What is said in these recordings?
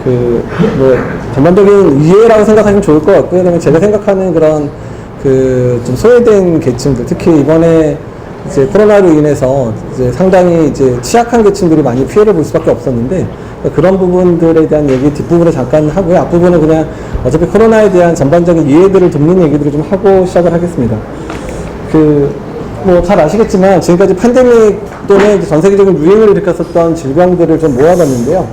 뭐, 전반적인 이해라고 생각하시면 좋을 것 같고요. 그다음에 제가 생각하는 그런 좀 소외된 계층들, 특히 이번에 이제 코로나로 인해서 이제 상당히 이제 취약한 계층들이 많이 피해를 볼 수밖에 없었는데, 그런 부분들에 대한 얘기 뒷부분에 잠깐 하고요. 앞부분은 그냥 어차피 코로나에 대한 전반적인 이해들을 돕는 얘기들을 좀 하고 시작을 하겠습니다. 뭐 잘 아시겠지만 지금까지 팬데믹 또는 전 세계적인 유행을 일으켰었던 질병들을 좀 모아봤는데요.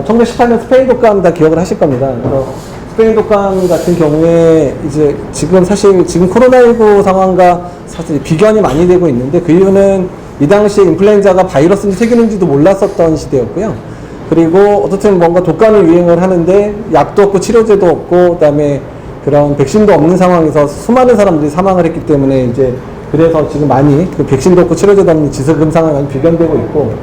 1918년 스페인 독감 다 기억을 하실 겁니다. 그래서 스페인 독감 같은 경우에 이제 지금 코로나19 상황과 사실 비견이 많이 되고 있는데, 그 이유는 이 당시에 인플루엔자가 바이러스인지 세균인지도 몰랐었던 시대였고요. 그리고 어떻든 뭔가 독감이 유행을 하는데 약도 없고 치료제도 없고 그다음에 그런 백신도 없는 상황에서 수많은 사람들이 사망을 했기 때문에 이제 그래서 지금 많이 백신도 없고 치료제도 없는 지속금 상황이 많이 비견되고 있고,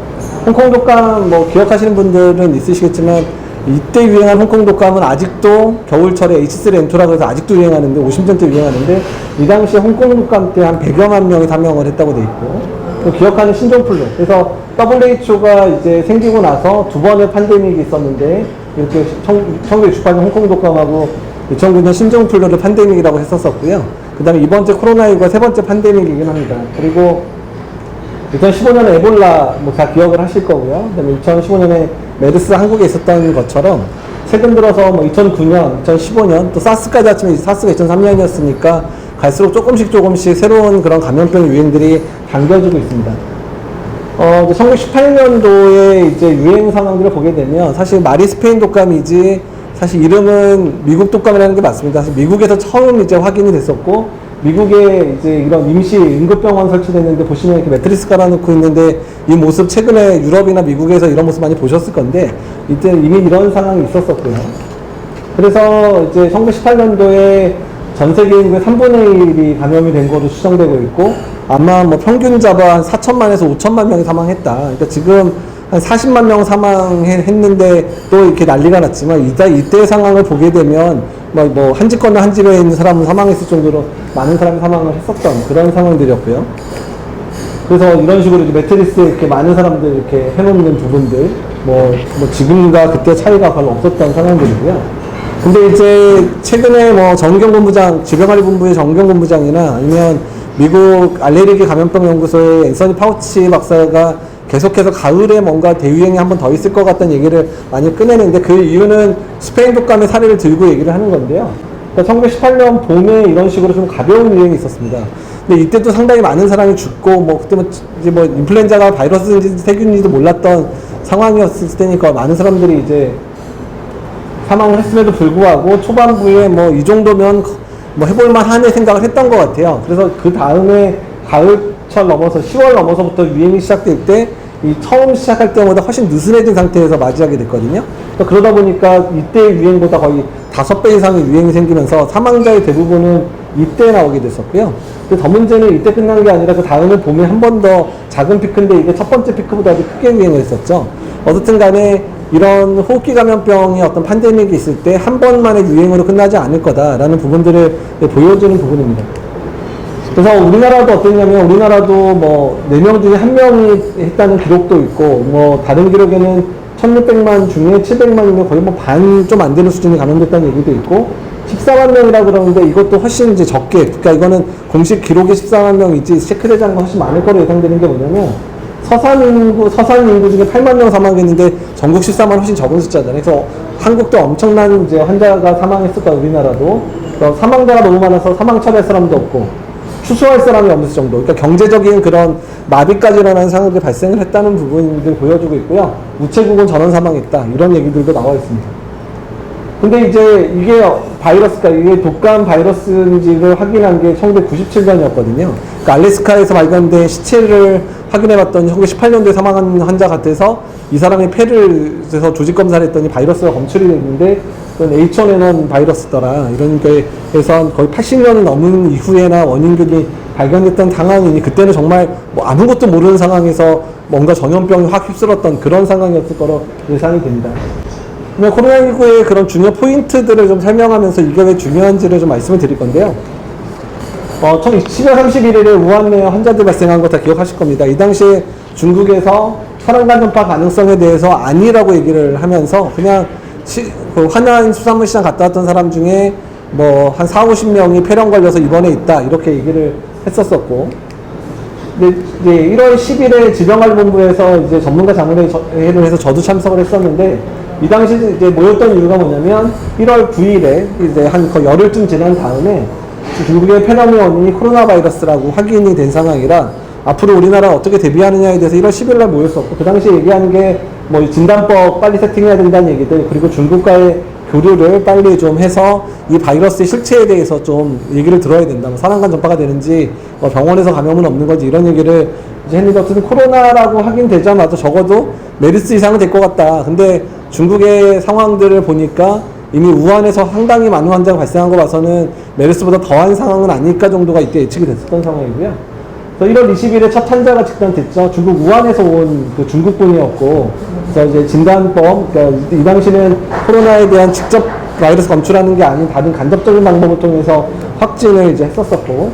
홍콩 독감 뭐 기억하시는 분들은 있으시겠지만 이때 유행한 홍콩 독감은 아직도 겨울철에 H3N2라고 해서 아직도 유행하는데 50년 때 유행하는데, 이 당시에 홍콩 독감 때 한 100여만 명이 사망을 했다고 돼 있고, 또 기억하는 신종플루. 그래서 WHO가 이제 생기고 나서 두 번의 팬데믹이 있었는데, 이렇게 1968년 홍콩 독감하고 2009년 신종플루를 팬데믹이라고 했었었고요. 그 다음에 이번 주 코로나19가 세 번째 팬데믹이긴 합니다. 그리고 2015년에 에볼라 뭐 다 기억을 하실 거고요. 그 다음에 2015년에 메르스 한국에 있었던 것처럼 최근 들어서 뭐 2009년, 2015년 또 사스까지 합치면 사스가 2003년이었으니까 갈수록 조금씩 새로운 그런 감염병 유행들이 당겨지고 있습니다. 1918년도에 이제 유행 상황들을 보게 되면 사실 말이 스페인 독감이지 사실 이름은 미국 독감이라는 게 맞습니다. 사실 미국에서 처음 이제 확인이 됐었고, 미국에 이제 이런 임시 응급병원 설치됐는데 보시면 이렇게 매트리스 깔아놓고 있는데, 이 모습 최근에 유럽이나 미국에서 이런 모습 많이 보셨을 건데, 이때 이미 이런 상황이 있었었고요. 그래서 이제 1918년도에 전 세계 인구의 3분의 1이 감염이 된 거로 추정되고 있고, 아마 뭐 평균 잡아 한 4천만에서 5천만 명이 사망했다. 그러니까 지금 한 40만 명 사망했는데 또 이렇게 난리가 났지만, 이때 상황을 보게 되면 뭐 한 집 건너 한 집에 있는 사람은 사망했을 정도로 많은 사람이 사망을 했었던 그런 상황들이었고요. 그래서 이런 식으로 이제 매트리스에 이렇게 많은 사람들 이렇게 해놓는 부분들, 뭐 지금과 그때 차이가 별로 없었던 상황들이고요. 근데 이제 최근에 뭐 정경본부장, 질병관리본부의 정경본부장이나 아니면 미국 알레르기 감염병 연구소의 앤서니 파우치 박사가 계속해서 가을에 뭔가 대유행이 한 번 더 있을 것 같다는 얘기를 많이 꺼내는데, 그 이유는 스페인 독감의 사례를 들고 얘기를 하는 건데요. 그러니까 1918년 봄에 이런 식으로 좀 가벼운 유행이 있었습니다. 근데 이때도 상당히 많은 사람이 죽고, 뭐 그때 이제 뭐 인플루엔자가 바이러스인지 세균인지도 몰랐던 상황이었을 테니까 많은 사람들이 이제 사망을 했음에도 불구하고 초반부에 뭐 이 정도면 뭐 해볼만 하네 생각을 했던 것 같아요. 그래서 그 다음에 가을철 넘어서 10월 넘어서부터 유행이 시작될 때 이 처음 시작할 때보다 훨씬 느슨해진 상태에서 맞이하게 됐거든요. 그러다 보니까 이때 유행보다 거의 5배 이상의 유행이 생기면서 사망자의 대부분은 이때 나오게 됐었고요. 더 문제는 이때 끝난 게 아니라 그 다음에 봄에 한 번 더 작은 피크인데, 이게 첫 번째 피크보다 크게 유행을 했었죠. 어쨌든 간에 이런 호흡기 감염병의 어떤 팬데믹이 있을 때 한 번만의 유행으로 끝나지 않을 거다라는 부분들을 보여주는 부분입니다. 그래서 우리나라도 어땠냐면, 우리나라도 뭐 4명 중에 1명이 했다는 기록도 있고, 뭐 다른 기록에는 1600만 중에 700만이면 거의 뭐 반 좀 안 되는 수준이 감염됐다는 얘기도 있고, 14만 명이라 그러는데 이것도 훨씬 이제 적게, 그러니까 이거는 공식 기록이 14만 명이지 체크대장가 훨씬 많을 거로 예상되는 게 뭐냐면, 서산 인구 중에 8만 명 사망했는데 전국 14만 훨씬 적은 숫자잖아요. 그래서 한국도 엄청난 이제 환자가 사망했을 거야, 우리나라도. 사망자가 너무 많아서 사망 처리할 사람도 없고 추수할 사람이 없을 정도, 그러니까 경제적인 그런 마비까지 일어나는 상황들이 발생을 했다는 부분들 보여주고 있고요. 우체국은 전원 사망했다, 이런 얘기들도 나와 있습니다. 근데 이제 이게 바이러스가, 이게 독감 바이러스인지를 확인한 게 1997년이었거든요. 그러니까 알래스카에서 발견된 시체를 확인해봤더니 1918년도에 사망한 환자 같아서 이 사람이 폐를 해서 조직검사를 했더니 바이러스가 검출이 됐는데, 그건 H1N1 바이러스더라, 이런 거에서 거의 80년을 넘은 이후에나 원인균이 발견됐던 상황이니, 그때는 정말 뭐 아무것도 모르는 상황에서 뭔가 전염병이 확 휩쓸었던 그런 상황이었을 거로 예상이 됩니다. 코로나19의 그런 중요 포인트들을 좀 설명하면서 이게 왜 중요한지를 좀 말씀을 드릴 건데요. 10월 31일에 우한 내에 환자들 발생한 거 다 기억하실 겁니다. 이 당시에 중국에서 혈안 감염파 가능성에 대해서 아니라고 얘기를 하면서 그냥 그 화난 수산물 시장 갔다 왔던 사람 중에 뭐 한 40-50명이 폐렴 걸려서 입원해 있다 이렇게 얘기를 했었었고, 근데 이제 1월 10일에 질병관리본부에서 이제 전문가 자문회의를 해서 저도 참석을 했었는데, 이 당시 이제 모였던 이유가 뭐냐면 1월 9일에 이제 한 거의 열흘쯤 지난 다음에 중국의 폐렴의 원인이 코로나 바이러스라고 확인이 된 상황이라 앞으로 우리나라가 어떻게 대비하느냐에 대해서 1월 10일 날 모였었고, 그 당시에 얘기하는 게 뭐 진단법 빨리 세팅해야 된다는 얘기들, 그리고 중국과의 교류를 빨리 좀 해서 이 바이러스의 실체에 대해서 좀 얘기를 들어야 된다. 뭐 사람 간 전파가 되는지, 병원에서 감염은 없는 건지 이런 얘기를 이제 했는데, 어쨌든 코로나라고 확인되자마자 적어도 메르스 이상은 될 것 같다. 근데 중국의 상황들을 보니까 이미 우한에서 상당히 많은 환자가 발생한 거 봐서는 메르스보다 더한 상황은 아닐까 정도가 이때 예측이 됐었던 상황이고요. 그래서 1월 20일에 첫 환자가 직관됐죠. 중국 우한에서 온 그 중국분이었고, 그래서 이제 진단법, 그러니까 이 당시는 코로나에 대한 직접 바이러스 검출하는 게 아닌 다른 간접적인 방법을 통해서 확진을 이제 했었었고,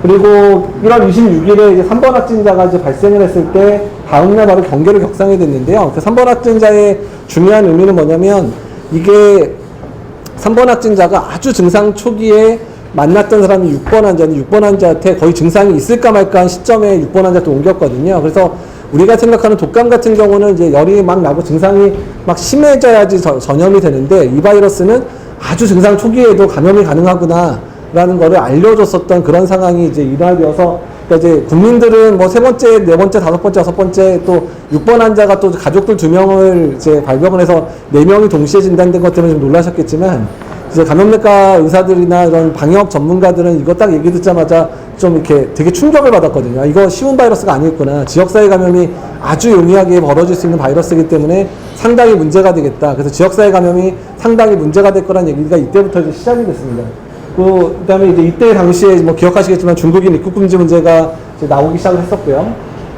그리고 1월 26일에 이제 3번 확진자가 이제 발생을 했을 때 다음날 바로 경계를 격상이 됐는데요. 그 3번 확진자의 중요한 의미는 뭐냐면, 이게 3번 확진자가 아주 증상 초기에 만났던 사람이 6번 환자는 6번 환자한테 거의 증상이 있을까 말까 한 시점에 6번 환자한테 옮겼거든요. 그래서 우리가 생각하는 독감 같은 경우는 이제 열이 막 나고 증상이 막 심해져야지 전염이 되는데, 이 바이러스는 아주 증상 초기에도 감염이 가능하구나 라는 거를 알려줬었던 그런 상황이 이제 일화되어서, 그러니까 이제 국민들은 뭐 세 번째, 네 번째, 다섯 번째, 여섯 번째 또 6번 환자가 또 가족들 2명을 이제 발병을 해서 4명이 동시에 진단된 것 때문에 좀 놀라셨겠지만, 이제 감염내과 의사들이나 이런 방역 전문가들은 이거 딱 얘기 듣자마자 좀 이렇게 되게 충격을 받았거든요. 이거 쉬운 바이러스가 아니었구나. 지역사회 감염이 아주 용이하게 벌어질 수 있는 바이러스이기 때문에 상당히 문제가 되겠다. 그래서 지역사회 감염이 상당히 문제가 될 거란 얘기가 이때부터 이제 시작이 됐습니다. 그 다음에 이제 이때 당시에 뭐 기억하시겠지만 중국인 입국 금지 문제가 이제 나오기 시작을 했었고요.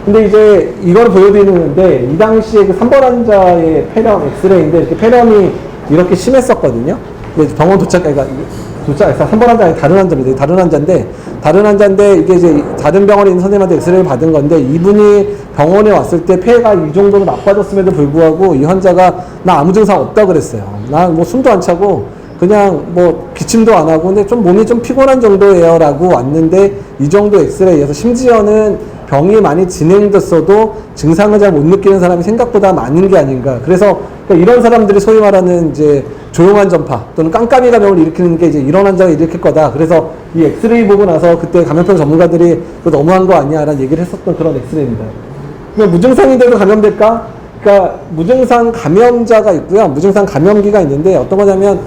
근데 이제 이걸 보여드리는데, 이 당시에 그 3번 환자의 폐렴 엑스레이인데, 이렇게 폐렴이 이렇게 심했었거든요. 병원 도착해가 3번 환자 아니 다른 환자입니다. 다른 환자인데 이게 이제 다른 병원에 있는 선생님한테 엑스레이를 받은 건데, 이분이 병원에 왔을 때 폐가 이 정도로 나빠졌음에도 불구하고 이 환자가 나 아무 증상 없다 그랬어요. 나 뭐 숨도 안 차고 그냥 뭐 기침도 안 하고 근데 좀 몸이 좀 피곤한 정도예요 라고 왔는데, 이 정도 엑스레이에서 심지어는 병이 많이 진행됐어도 증상을 잘 못 느끼는 사람이 생각보다 많은 게 아닌가. 그래서 그러니까 이런 사람들이 소위 말하는 이제 조용한 전파 또는 깜깜이 감염을 일으키는 게 이제 이런 환자가 일으킬 거다. 그래서 이 엑스레이 보고 나서 그때 감염병 전문가들이 그거 너무한 거 아니야 라는 얘기를 했었던 그런 엑스레이입니다. 그러면 무증상인데도 감염될까? 그러니까 무증상 감염자가 있고요. 무증상 감염기가 있는데, 어떤 거냐면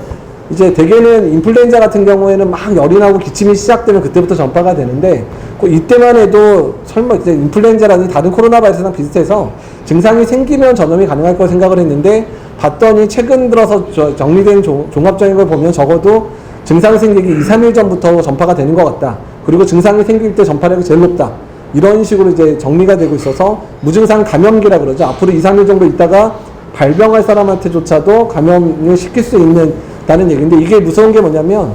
이제 대개는 인플루엔자 같은 경우에는 막 열이 나고 기침이 시작되면 그때부터 전파가 되는데, 이때만 해도 설마 이제 인플루엔자라든지 다른 코로나 바이러스랑 비슷해서 증상이 생기면 전염이 가능할 거라고 생각을 했는데, 봤더니 최근 들어서 정리된 종합적인 걸 보면 적어도 증상이 생기기 2-3일 전부터 전파가 되는 것 같다. 그리고 증상이 생길 때 전파력이 제일 높다. 이런 식으로 이제 정리가 되고 있어서 무증상 감염기라 그러죠. 앞으로 2-3일 정도 있다가 발병할 사람한테조차도 감염을 시킬 수 있는 다는 얘기인데, 이게 무서운 게 뭐냐면,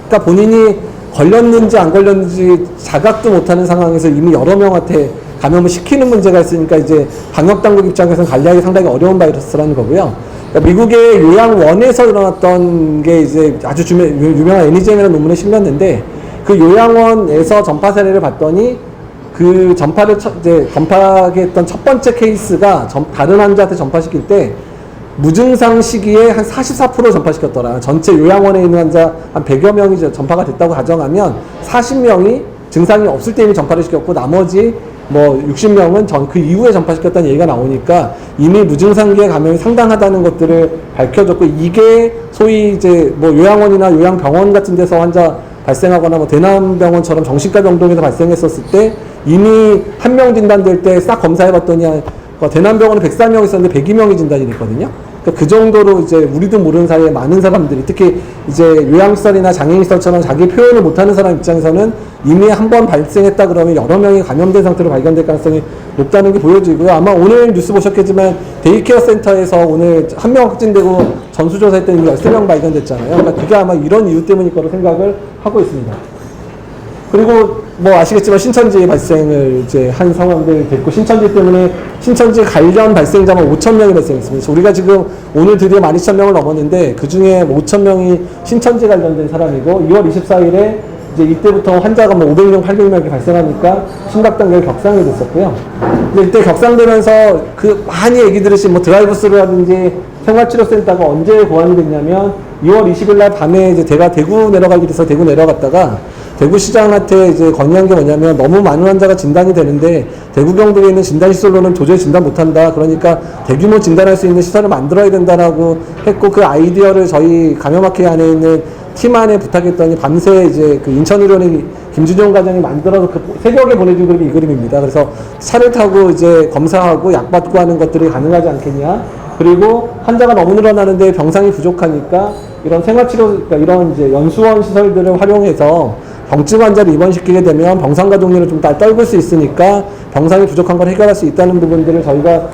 그러니까 본인이 걸렸는지 안 걸렸는지 자각도 못하는 상황에서 이미 여러 명한테 감염을 시키는 문제가 있으니까 이제 방역당국 입장에서는 관리하기 상당히 어려운 바이러스라는 거고요. 그러니까 미국의 요양원에서 일어났던 게 이제 아주 유명한 애니잼이라는 논문에 실렸는데, 그 요양원에서 전파 사례를 봤더니 그 전파를 이제 전파했던 첫 번째 케이스가 다른 환자한테 전파시킬 때 무증상 시기에 한 44% 전파시켰더라. 전체 요양원에 있는 환자 한 100여 명이 전파가 됐다고 가정하면 40명이 증상이 없을 때 이미 전파를 시켰고, 나머지 뭐 60명은 그 이후에 전파시켰다는 얘기가 나오니까 이미 무증상기의 감염이 상당하다는 것들을 밝혀줬고, 이게 소위 이제 뭐 요양원이나 요양병원 같은 데서 환자 발생하거나 뭐 대남병원처럼 정신과 병동에서 발생했었을 때 이미 한 명 진단될 때 싹 검사해봤더니 대남병원에 104명 있었는데 102명이 진단이 됐거든요. 그러니까 그 정도로 이제 우리도 모르는 사이에 많은 사람들이, 특히 이제 요양시설이나 장애인시설처럼 자기 표현을 못하는 사람 입장에서는 이미 한 번 발생했다 그러면 여러 명이 감염된 상태로 발견될 가능성이 높다는 게 보여지고요. 아마 오늘 뉴스 보셨겠지만 데이케어 센터에서 오늘 한 명 확진되고 전수조사했더니 13명 발견됐잖아요. 그러니까 그게 아마 이런 이유 때문일 거로 생각을 하고 있습니다. 그리고 뭐 아시겠지만 신천지 발생을 이제 한 상황들 됐고, 신천지 때문에 신천지 관련 발생자만 5,000명이 발생했습니다. 우리가 지금 오늘 드디어 12,000명을 넘었는데 그 중에 5,000명이 신천지 관련된 사람이고, 2월 24일에 이제 이때부터 환자가 뭐 500명, 800명 이렇게 발생하니까 심각 단계가 격상이 됐었고요. 근데 이때 격상되면서 그 많이 얘기 들으신 뭐 드라이브스루라든지 생활치료센터가 언제 고안이 됐냐면 2월 20일 날 밤에 이제 제가 대구 내려가기로 해서 대구 내려갔다가 대구시장한테 이제 건의한 게 뭐냐면 너무 많은 환자가 진단이 되는데 대구 경북에 있는 진단시설로는 도저히 진단 못한다. 그러니까 대규모 진단할 수 있는 시설을 만들어야 된다라고 했고, 그 아이디어를 저희 감염학회 안에 있는 팀 안에 부탁했더니 밤새 이제 그 인천의료원의 김준용 과장이 만들어서 그 새벽에 보내준 그림이 이 그림입니다. 그래서 차를 타고 이제 검사하고 약 받고 하는 것들이 가능하지 않겠냐. 그리고 환자가 너무 늘어나는데 병상이 부족하니까 이런 생활치료, 그러니까 이런 이제 연수원 시설들을 활용해서 병증 환자를 입원시키게 되면 병상과 동료를 좀 떨굴 수 있으니까 병상이 부족한 걸 해결할 수 있다는 부분들을 저희가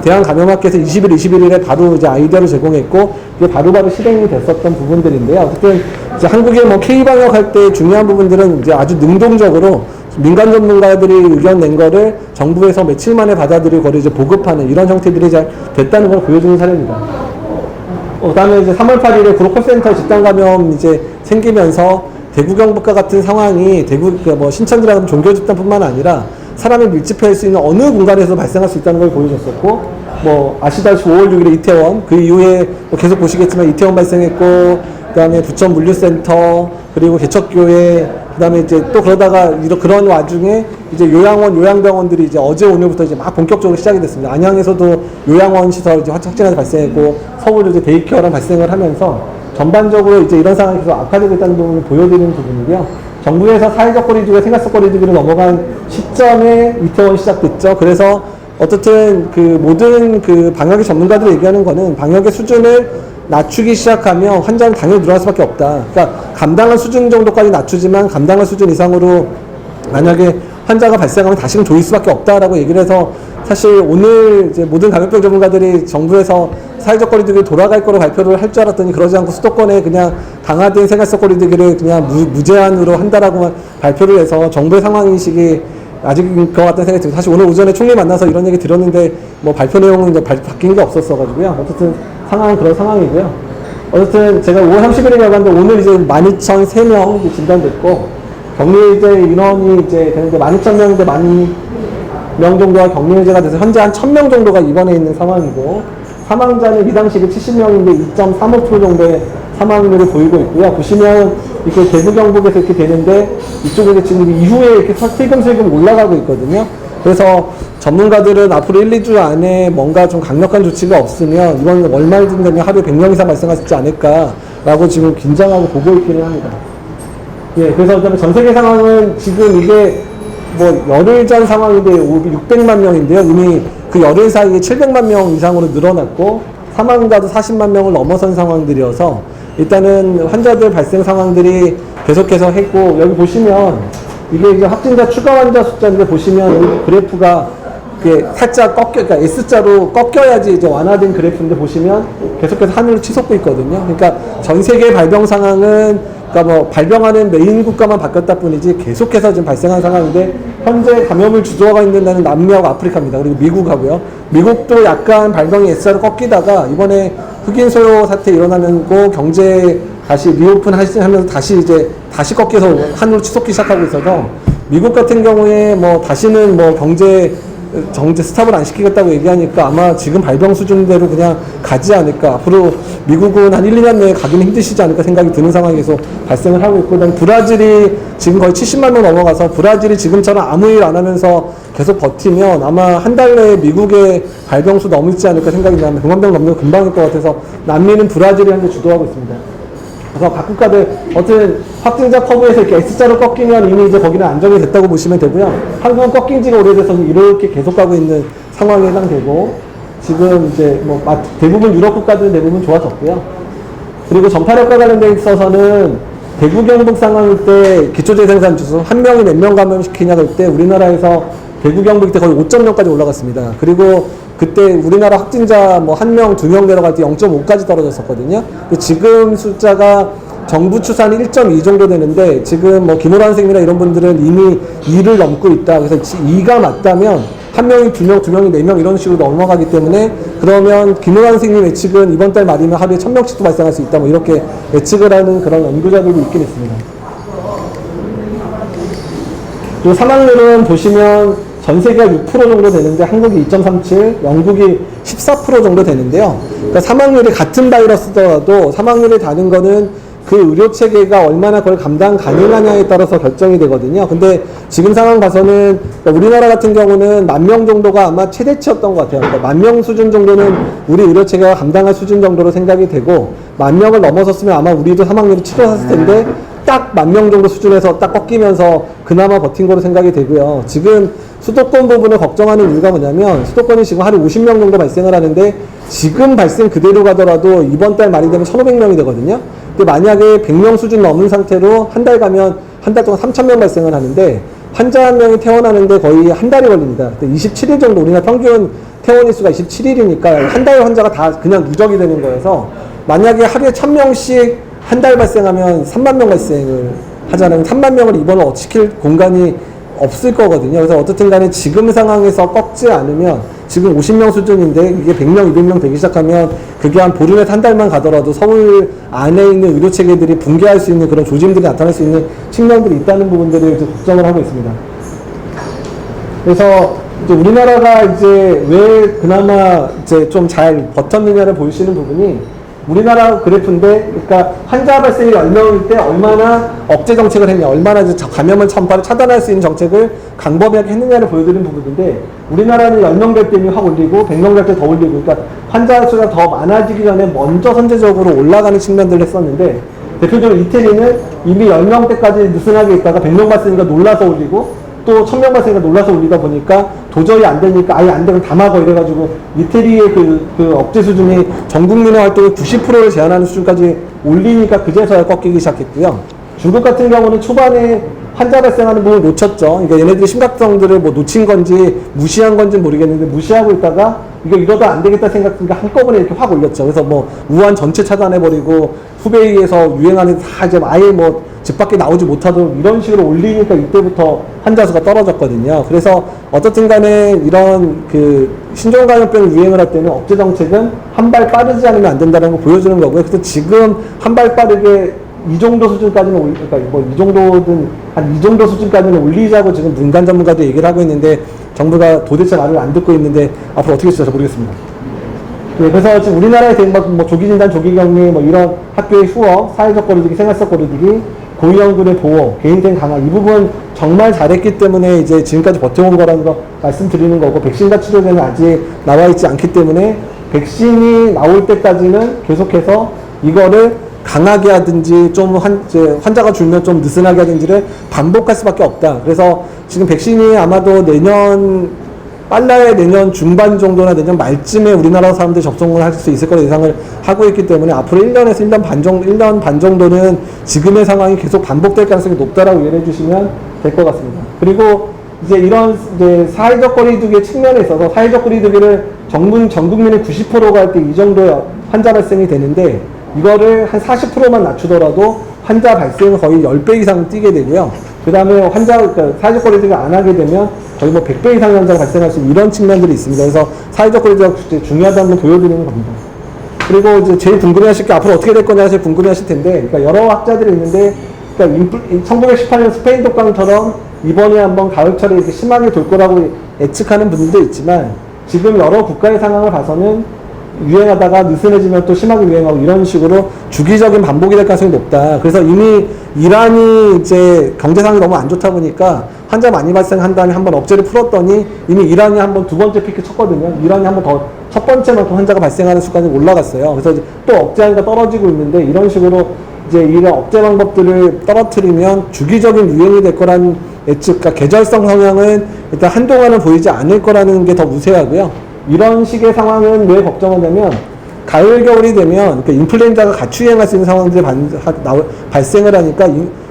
대한감염학회에서 20일, 21일에 바로 이제 아이디어를 제공했고, 이게 바로바로 실행이 됐었던 부분들인데요. 어쨌든 이제 한국의 뭐 K방역 할 때 중요한 부분들은 이제 아주 능동적으로 민간 전문가들이 의견 낸 거를 정부에서 며칠 만에 받아들이고 그걸 이제 보급하는 이런 형태들이 잘 됐다는 걸 보여주는 사례입니다. 그다음에 이제 3월 8일에 구로콜센터 집단 감염 이제 생기면서 대구 경북과 같은 상황이 대구 뭐 신천지라는 종교 집단뿐만 아니라 사람이 밀집할 수 있는 어느 공간에서 발생할 수 있다는 걸 보여줬었고, 뭐 아시다시피 5월 6일에 이태원, 그 이후에 뭐 계속 보시겠지만 이태원 발생했고, 그다음에 부천 물류센터, 그리고 개척교회, 그다음에 이제 또 그러다가 그런 와중에 이제 요양원, 요양병원들이 이제 어제 오늘부터 이제 막 본격적으로 시작이 됐습니다. 안양에서도 요양원 시설 이제 확진자가 발생했고, 서울도 이제 데이케어랑 발생을 하면서 전반적으로 이제 이런 상황이 계속 악화되고 있다는 부분을 보여드리는 부분이고요. 정부에서 사회적 거리두기와 생활적 거리두기로 넘어간 시점에 이태원이 시작됐죠. 그래서 어쨌든 그 모든 그 방역의 전문가들이 얘기하는 거는 방역의 수준을 낮추기 시작하면 환자는 당연히 늘어날 수밖에 없다. 그러니까 감당할 수준 정도까지 낮추지만 감당할 수준 이상으로 만약에 환자가 발생하면 다시는 조일 수밖에 없다라고 얘기를 해서, 사실 오늘 이제 모든 감염병 전문가들이 정부에서 사회적 거리두기 돌아갈 거로 발표를 할 줄 알았더니 그러지 않고 수도권에 그냥 강화된 생활적 거리두기를 그냥 무제한으로 한다라고만 발표를 해서 정부의 상황인식이 아직인 것 같다는 생각이 듭니다. 사실 오늘 오전에 총리 만나서 이런 얘기 들었는데 뭐 발표 내용은 이제 바뀐 게 없었어가지고요. 어쨌든 상황은 그런 상황이고요. 어쨌든 제가 5월 30일에 나갔는데 오늘 이제 12,003명 진단됐고, 격리 이제 인원이 이제 되는데 12,000명인데 10,000명 정도가 격리 해제가 돼서 현재 한 1,000명 정도가 입원해 있는 상황이고, 사망자는 이 당시에 70명인데 2.35% 정도의 사망률을 보이고 있고요. 보시면 이렇게 대구 경북에서 이렇게 되는데 이쪽에 지금 이후에 이렇게 슬금슬금 올라가고 있거든요. 그래서 전문가들은 앞으로 1, 2주 안에 뭔가 좀 강력한 조치가 없으면 이번 월말쯤 되면 하루에 100명 이상 발생하지 않을까라고 지금 긴장하고 보고 있기는 합니다. 예, 그래서 전 세계 상황은 지금 이게 뭐 열흘 전 상황인데 600만 명인데요. 이미 그 열흘 사이에 700만 명 이상으로 늘어났고, 사망자도 40만 명을 넘어선 상황들이어서 일단은 환자들 발생 상황들이 계속해서 했고, 여기 보시면 이게 이제 확진자 추가 환자 숫자인데 보시면 여기 그래프가 이게 살짝 그러니까 S자로 꺾여야지 이제 완화된 그래프인데 보시면 계속해서 하늘로 치솟고 있거든요. 그러니까 전 세계 발병 상황은 그러니까 뭐 발병하는 메인 국가만 바뀌었다 뿐이지 계속해서 지금 발생한 상황인데, 현재 감염을 주도하고 있는 나는 남미하고 아프리카입니다. 그리고 미국하고요. 미국도 약간 발병이 S자로 꺾이다가 이번에 흑인 소요 사태 일어나고 경제 다시 리오픈 하면서 다시 꺾여서 하늘로 치솟기 시작하고 있어서, 미국 같은 경우에 뭐 다시는 뭐 경제 스탑을 안 시키겠다고 얘기하니까 아마 지금 발병 수준대로 그냥 가지 않을까. 앞으로 미국은 한 1, 2년 내에 가기는 힘드시지 않을까 생각이 드는 상황에서 발생을 하고 있고, 그다음에 브라질이 지금 거의 70만 명 넘어가서 브라질이 지금처럼 아무 일 안 하면서 계속 버티면 아마 한 달 내에 미국의 발병수 넘지 않을까 생각이 나면 100만 명 넘는 거 금방일 것 같아서 남미는 브라질이 현재 주도하고 있습니다. 그래서 각 국가들 어쨌든 확진자 커브에서 이렇게 S자로 꺾이면 이미 이제 거기는 안정이 됐다고 보시면 되고요. 한국은 꺾인 지가 오래돼서 이렇게 계속 가고 있는 상황에 해당되고, 지금 이제 뭐 대부분 유럽 국가들은 대부분 좋아졌고요. 그리고 전파력과 관련돼 있어서는 대구 경북 상황일 때 기초재생산 주소 한 명이 몇 명 감염시키냐 할 때 우리나라에서 대구 경북 때 거의 5.0까지 올라갔습니다. 그리고 그때 우리나라 확진자 뭐 1명, 2명 내려갈 때 0.5까지 떨어졌었거든요. 근데 지금 숫자가 정부 추산이 1.2 정도 되는데 지금 뭐 김호란 선생님이나 이런 분들은 이미 2를 넘고 있다. 그래서 2가 맞다면 한 명이 2명, 2명이 4명 이런 식으로 넘어가기 때문에 그러면 김호란 선생님 예측은 이번 달 말이면 하루에 1000명씩도 발생할 수 있다. 뭐 이렇게 예측을 하는 그런 연구자들도 있긴 있습니다. 또 사망률은 보시면 전 세계가 6% 정도 되는데 한국이 2.37, 영국이 14% 정도 되는데요. 그러니까 사망률이 같은 바이러스더라도 사망률이 다른 거는 그 의료 체계가 얼마나 그걸 감당 가능하냐에 따라서 결정이 되거든요. 근데 지금 상황 봐서는 우리나라 같은 경우는 10,000명 정도가 아마 최대치였던 것 같아요. 그러니까 10,000명 수준 정도는 우리 의료 체계가 감당할 수준 정도로 생각이 되고 10,000명을 넘어섰으면 아마 우리도 사망률이 치솟았을 텐데 딱 10,000명 정도 수준에서 딱 꺾이면서 그나마 버틴 거로 생각이 되고요. 지금 수도권 부분을 걱정하는 이유가 뭐냐면 수도권이 지금 하루 50명 정도 발생을 하는데 지금 발생 그대로 가더라도 이번 달 말이 되면 1,500명이 되거든요. 근데 만약에 100명 수준 넘은 상태로 한 달 가면 한 달 동안 3,000명 발생을 하는데 환자 한 명이 퇴원하는데 거의 한 달이 걸립니다. 27일 정도 우리나라 평균 퇴원일 수가 27일이니까 한 달 환자가 다 그냥 누적이 되는 거여서 만약에 하루에 1,000명씩 한 달 발생하면 3만 명 발생을 하자는 3만 명을 입원을 시킬 공간이 없을 거거든요. 그래서 어떻든 간에 지금 상황에서 꺾지 않으면 지금 50명 수준인데 이게 100명, 200명 되기 시작하면 그게 한 보름에서 한 달만 가더라도 서울 안에 있는 의료 체계들이 붕괴할 수 있는 그런 조짐들이 나타날 수 있는 측면들이 있다는 부분들을 이제 걱정을 하고 있습니다. 그래서 이제 우리나라가 이제 왜 그나마 이제 좀 잘 버텼느냐를 보시는 부분이 우리나라 그래프인데, 그러니까 환자 발생이 10명일 때 얼마나 억제 정책을 했냐, 얼마나 이제 감염을 전파를 차단할 수 있는 정책을 강범위하게 했느냐를 보여드리는 부분인데, 우리나라는 10명 될 때는 확 올리고 100명 될 때 더 올리고, 그러니까 환자 수가 더 많아지기 전에 먼저 선제적으로 올라가는 측면들을 했었는데, 대표적으로 이태리는 이미 10명 때까지 느슨하게 있다가 100명 발생이니까 놀라서 올리고 또 1000명 발생이니까 놀라서 올리다 보니까 도저히 안 되니까 아예 안 되면 다 막어 이래가지고 이태리의 그 억제 수준이 전 국민의 활동의 90%를 제한하는 수준까지 올리니까 그제서야 꺾이기 시작했고요. 중국 같은 경우는 초반에 환자 발생하는 부분을 놓쳤죠. 그러니까 얘네들이 심각성들을 뭐 놓친 건지 무시한 건지 모르겠는데 무시하고 있다가 이거 이러다 안 되겠다 생각하니까 한꺼번에 이렇게 확 올렸죠. 그래서 뭐 우한 전체 차단해버리고 후베이에서 유행하는 다 이제 아예 뭐 집 밖에 나오지 못하도록 이런 식으로 올리니까 이때부터 환자 수가 떨어졌거든요. 그래서 어떻든 간에 이런 그 신종감염병 유행을 할 때는 억제 정책은 한 발 빠르지 않으면 안 된다는 걸 보여주는 거고요. 그래서 지금 한 발 빠르게 이 정도 수준까지는 그러니까 뭐 이 정도든 한 이 정도 수준까지는 올리자고 지금 민간 전문가도 얘기를 하고 있는데 정부가 도대체 말을 안 듣고 있는데 앞으로 어떻게 될지 모르겠습니다. 네, 그래서 지금 우리나라에 된 뭐 조기 진단, 조기 격리, 뭐 이런 학교의 수업, 사회적 거리두기, 생활적 거리두기, 고위험군의 보호, 개인된 강화 이 부분 정말 잘했기 때문에 이제 지금까지 버텨온 거라는 거 말씀드리는 거고, 백신과 치료제는 아직 나와 있지 않기 때문에 백신이 나올 때까지는 계속해서 이거를 강하게 하든지 좀 이제 환자가 줄면 좀 느슨하게 하든지를 반복할 수밖에 없다. 그래서 지금 백신이 아마도 빨라야 내년 중반 정도나 내년 말쯤에 우리나라 사람들이 접종을 할 수 있을 거라 예상을 하고 있기 때문에 앞으로 1년에서 1년 반 정도는 지금의 상황이 계속 반복될 가능성이 높다라고 이해해 주시면 될 것 같습니다. 그리고 이제 이런 이제 사회적 거리두기의 측면에 있어서 사회적 거리두기를 전 국민의 90%가 할 때 이 정도의 환자 발생이 되는데 이거를 한 40%만 낮추더라도 환자 발생은 거의 10배 이상 뛰게 되고요. 그 다음에 그러니까 사회적 거리두기 안 하게 되면 거의 뭐 100배 이상의 환자가 발생할 수 있는 이런 측면들이 있습니다. 그래서 사회적 거리두기가 중요하다는 걸 보여드리는 겁니다. 그리고 이제 제일 궁금해하실 게 앞으로 어떻게 될 거냐 제일 궁금해하실 텐데, 그러니까 여러 학자들이 있는데, 그러니까 1918년 스페인 독감처럼 이번에 한번 가을철에 이렇게 심하게 돌 거라고 예측하는 분들도 있지만, 지금 여러 국가의 상황을 봐서는 유행하다가 느슨해지면 또 심하게 유행하고 이런 식으로 주기적인 반복이 될 가능성이 높다. 그래서 이미 이란이 이제 경제 상황이 너무 안 좋다 보니까 환자 많이 발생한 다음에 한번 억제를 풀었더니 이미 이란이 한번 두 번째 피크 쳤거든요. 이란이 한번 더 첫 번째만큼 환자가 발생하는 수까지 올라갔어요. 그래서 이제 또 억제하니까 떨어지고 있는데, 이런 식으로 이제 이런 억제 방법들을 떨어뜨리면 주기적인 유행이 될 거라는 예측, 그러니까 계절성 성향은 일단 한동안은 보이지 않을 거라는 게 더 무세하고요. 이런 식의 상황은 왜 걱정하냐면, 가을, 겨울이 되면 그러니까 인플루엔자가 같이 유행할 수 있는 상황들이 발생을 하니까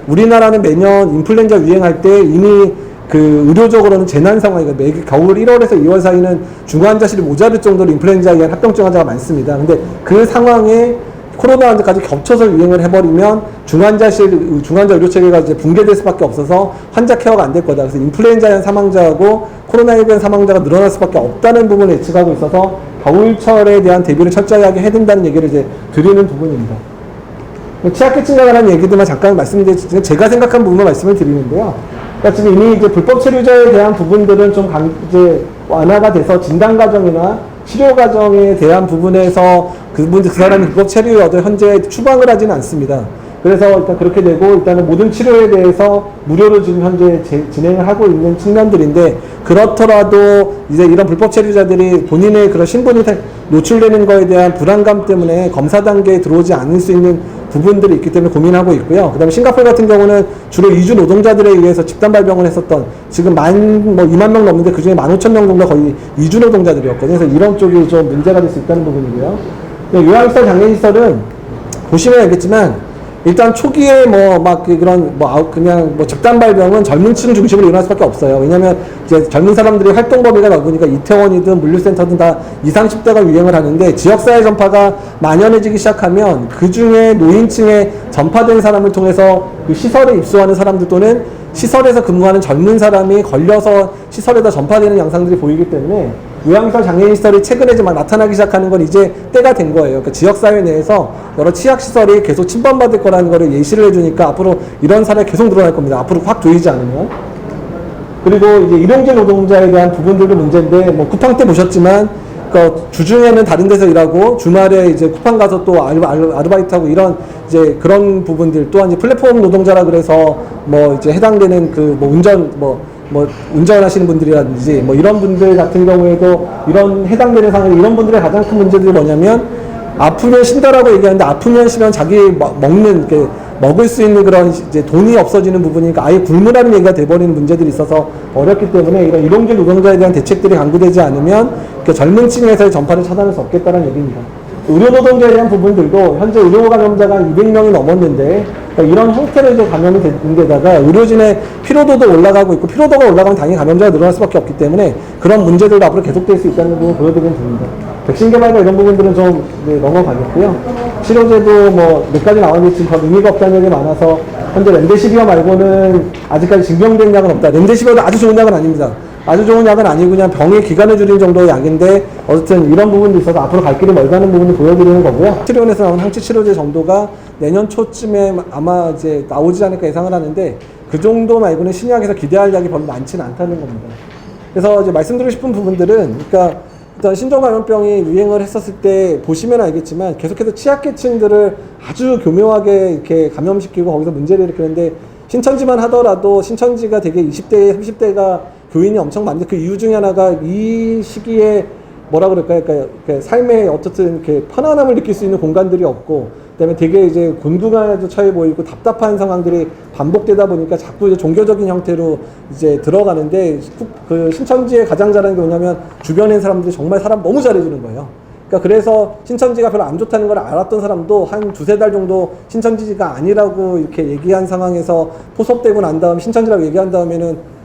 우리나라는 매년 인플루엔자 유행할 때 이미 그 의료적으로는 재난 상황이고 겨울 1월에서 2월 사이는 중환자실이 모자랄 정도로 인플루엔자에 의한 합병증 환자가 많습니다. 근데 그 상황에 코로나 환자까지 겹쳐서 유행을 해버리면 중환자 의료 체계가 이제 붕괴될 수밖에 없어서 환자 케어가 안 될 거다. 그래서 인플루엔자형 사망자하고 코로나19형 사망자가 늘어날 수밖에 없다는 부분을 예측하고 있어서 겨울철에 대한 대비를 철저히 하게 해야 된다는 얘기를 이제 드리는 부분입니다. 취약계층에 관한 얘기들만 잠깐 말씀드리면 제가 생각한 부분만 말씀을 드리는데요. 그러니까 지금 이미 이제 불법 체류자에 대한 부분들은 좀 이제 완화가 돼서 진단 과정이나 치료 과정에 대한 부분에서 그 사람이 불법 체류여도 현재 추방을 하지는 않습니다. 그래서 일단 그렇게 되고 일단은 모든 치료에 대해서 무료로 지금 현재 진행을 하고 있는 측면들인데 그렇더라도 이제 이런 불법 체류자들이 본인의 그런 신분이 노출되는 거에 대한 불안감 때문에 검사 단계에 들어오지 않을 수 있는 부분들이 있기 때문에 고민하고 있고요. 그 다음에 싱가포르 같은 경우는 주로 이주 노동자들에 의해서 집단 발병을 했었던 지금 2만 명 넘는데 그 중에 15,000명 정도 거의 이주 노동자들이었거든요. 그래서 이런 쪽이 좀 문제가 될 수 있다는 부분이고요. 요양시설, 장애인시설은 보시면 알겠지만 일단 초기에 그냥 집단 발병은 젊은 층 중심으로 일어날 수밖에 없어요. 왜냐면 이제 젊은 사람들이 활동 범위가 넓으니까 이태원이든 물류센터든 다 20, 30대가 유행을 하는데 지역사회 전파가 만연해지기 시작하면 그 중에 노인층에 전파된 사람을 통해서 그 시설에 입소하는 사람들 또는 시설에서 근무하는 젊은 사람이 걸려서 시설에다 전파되는 양상들이 보이기 때문에 요양시설, 장애인시설이 최근에 나타나기 시작하는 건 이제 때가 된 거예요. 그러니까 지역사회 내에서 여러 취약시설이 계속 침범받을 거라는 거를 예시를 해주니까 앞으로 이런 사례가 계속 늘어날 겁니다. 앞으로 확 조이지 않으면. 그리고 이제 일용직 노동자에 대한 부분들도 문제인데, 쿠팡 때 보셨지만, 주중에는 다른 데서 일하고, 주말에 이제 쿠팡 가서 또 아르바이트하고 이런, 이제 그런 부분들, 또한 이제 플랫폼 노동자라 그래서, 이제 해당되는 운전하시는 분들이라든지 이런 분들 같은 경우에도 이런 해당되는 상황 이런 분들의 가장 큰 문제들이 뭐냐면 아프면 쉰다라고 얘기하는데 아프면 쉬면 자기 먹을 수 있는 그런 이제 돈이 없어지는 부분이니까 아예 굶으라는 얘기가 돼버리는 문제들이 있어서 어렵기 때문에 이런 일용직 노동자에 대한 대책들이 강구되지 않으면 젊은 층에서의 전파를 차단할 수 없겠다는 얘기입니다. 의료 노동자에 대한 부분들도 현재 의료 감염자가 200명이 넘었는데 이런 형태로 이제 감염이 된 데다가 의료진의 피로도도 올라가고 있고 피로도가 올라가면 당연히 감염자가 늘어날 수밖에 없기 때문에 그런 문제들도 앞으로 계속될 수 있다는 부분을 보여드리면 됩니다. 백신 개발과 이런 부분들은 좀 넘어가겠고요. 치료제도 몇 가지 나왔는데 지금 더 의미가 없다는 얘기 많아서 현재 렘데시비어 말고는 아직까지 증명된 약은 없다. 렘데시비어도 아주 좋은 약은 아닙니다. 아주 좋은 약은 아니고 그냥 병의 기간을 줄이는 정도의 약인데 어쨌든 이런 부분도 있어서 앞으로 갈 길이 멀다는 부분을 보여드리는 거고요. 치료원에서 나온 항체 치료제 정도가 내년 초쯤에 아마 이제 나오지 않을까 예상을 하는데 그 정도 말고는 신약에서 기대할 약이 별로 많지는 않다는 겁니다. 그래서 이제 말씀드리고 싶은 부분들은 그러니까 일단 신종감염병이 유행을 했었을 때 보시면 알겠지만 계속해서 취약계층들을 아주 교묘하게 이렇게 감염시키고 거기서 문제를 일으키는데 신천지만 하더라도 신천지가 되게 20대, 30대가 교인이 엄청 많은데 그 이유 중에 하나가 이 시기에 그러니까 삶에 어쨌든 이렇게 편안함을 느낄 수 있는 공간들이 없고 그다음에 되게 이제 곤두가에도 처해 보이고 답답한 상황들이 반복되다 보니까 자꾸 이제 종교적인 형태로 이제 들어가는데 그 신천지의 가장 잘하는 게 뭐냐면 주변에 사람들이 정말 사람 너무 잘해주는 거예요. 그러니까 그래서 신천지가 별로 안 좋다는 걸 알았던 사람도 한 두세 달 정도 신천지가 아니라고 이렇게 얘기한 상황에서 포섭되고 난 다음 신천지라고 얘기한 다음에는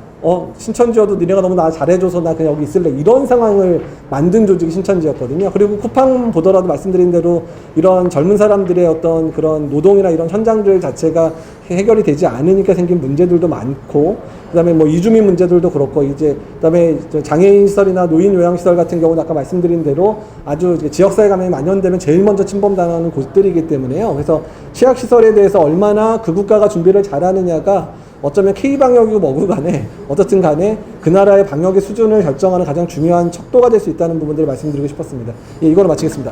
신천지여도 니네가 너무 나 잘해줘서 나 그냥 여기 있을래 이런 상황을 만든 조직이 신천지였거든요. 그리고 쿠팡 보더라도 말씀드린 대로 이런 젊은 사람들의 어떤 그런 노동이나 이런 현장들 자체가 해결이 되지 않으니까 생긴 문제들도 많고 그다음에 이주민 문제들도 그렇고 그다음에 장애인 시설이나 노인 요양 시설 같은 경우는 아까 말씀드린 대로 아주 지역사회 감염이 만연되면 제일 먼저 침범당하는 곳들이기 때문에요. 그래서 취약 시설에 대해서 얼마나 그 국가가 준비를 잘하느냐가 어쩌면 K방역이고 뭐고 간에 어떻든 간에 그 나라의 방역의 수준을 결정하는 가장 중요한 척도가 될 수 있다는 부분들을 말씀드리고 싶었습니다. 이거로 마치겠습니다.